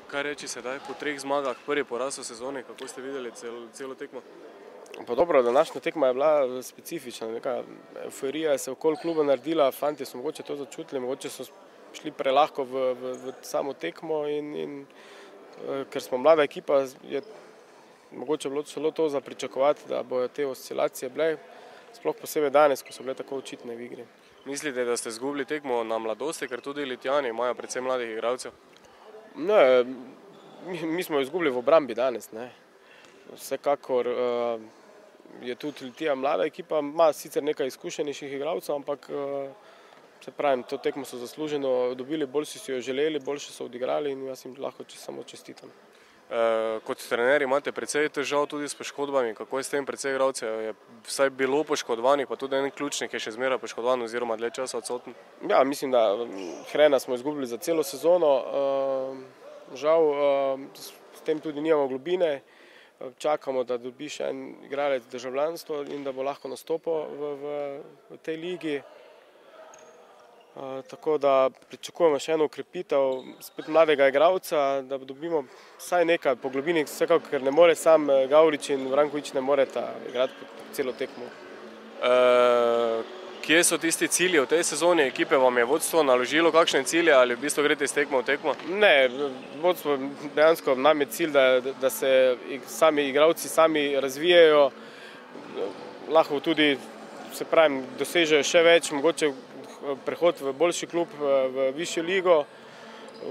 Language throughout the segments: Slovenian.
Kaj reči sedaj po 3 zmagah, prvi poraz v sezoni, kako ste videli celo tekmo? Pa dobro, današnja tekma je bila specifična, neka euforija se okoli kluba naredila, fantje so mogoče to začutili, mogoče so šli prelahko v samo tekmo in ker smo mlada ekipa, je mogoče bilo celo to za pričakovati, da bojo te oscilacije bile, sploh posebej danes, ko so bile tako očitne v igri. Mislite, da ste izgubili tekmo na mladosti, ker tudi Litijani imajo predvsem mladih igralcev? Ne, mi smo jo izgubili v obrambi danes, ne. Vsekakor je tudi Litija mlada ekipa, ima sicer nekaj izkušenejših igralcev, ampak se pravim, to tekmo so zasluženo dobili, bolj si jo želeli, boljše so odigrali in jaz jim lahko samo čestitam. Kot trener imate precej težav tudi s poškodbami, kako je s tem precej igralcev? Je vsaj bilo poškodovanih, pa tudi en ključnik je še zmeraj poškodovan oziroma dlje časa odsoten? Ja, mislim, da Hrena smo izgubili za celo sezono, žal s tem tudi nimamo globine, čakamo, da dobi še en igralec državljanstvo in da bo lahko nastopil v tej ligi. Tako da pričakujemo še eno okrepitev spet mladega igralca, da dobimo vsaj nekaj po globini, vsekakor, ker ne more sam Gavrič in Vranković ne moreta igrati celo tekmo. Kje so tisti cilji v tej sezoni? Ekipe vam je vodstvo naložilo kakšne cilje ali v bistvu greste iz tekmo v tekmo? Ne, vodstvo dejansko nam je cilj, da se sami igralci sami razvijajo, lahko tudi, se pravim, dosežejo še več, mogoče prehod v boljši klub, v višjo ligo,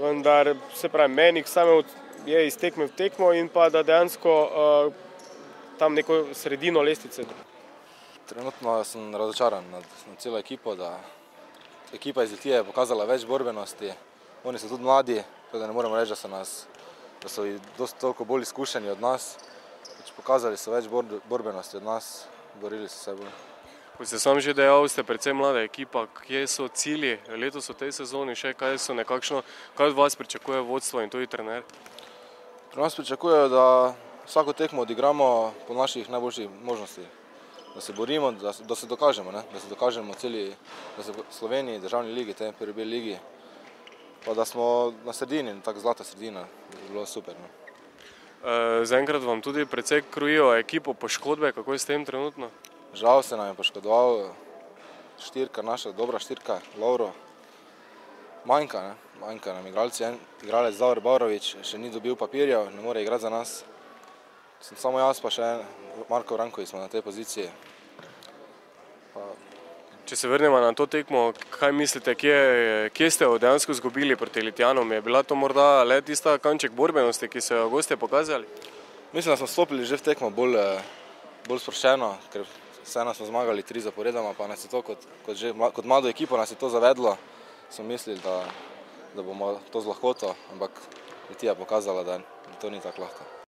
vendar se pravi, meni samo je iz tekme v tekmo in pa da dejansko tam neko sredino lestvice. Trenutno sem razočaran nad celo ekipo, da ekipa iz Litije je pokazala več borbenosti, oni so tudi mladi, tako da ne moremo reči, da so toliko bolj izkušeni od nas, pokazali so več borbenosti od nas, borili so se bolj. Ko ste sam že dejal, ste predvsem mlada ekipa, kje so cilji letos v tej sezoni še, kaj od vas pričakuje vodstvo in tudi trener? Pri nas pričakujejo, da vsako tekmo odigramo po naših najboljših možnostih, da se borimo, da se dokažemo, da se dokažemo da se v Sloveniji, državni ligi, tej prvi B ligi, pa da smo na sredini, tako zlata sredina, bi bilo super. Zaenkrat vam tudi precej krojijo ekipo poškodbe, kako je s tem trenutno? Žal se nam je poškodoval štirka, naša dobra štirka, Lovro. Manjka nam igralci, igralec Davor Bavrović še ni dobil papirjev, ne more igrati za nas. Samo jaz pa še Marko Vranković smo na tej poziciji. Če se vrnemo na to tekmo, kaj mislite, kje ste dejansko izgubili proti Litijanom? Je bila to morda le tista kanček borbenosti, ki so jo gostje pokazali? Mislim, da smo stopili že v tekmo bolj sproščeno, ker vseeno smo zmagali 3 zaporedoma, pa nas je to kot mlado ekipo nas je to zavedlo. Smo mislili, da bomo to z lahkoto, ampak Litija pokazala, da to ni tako lahko.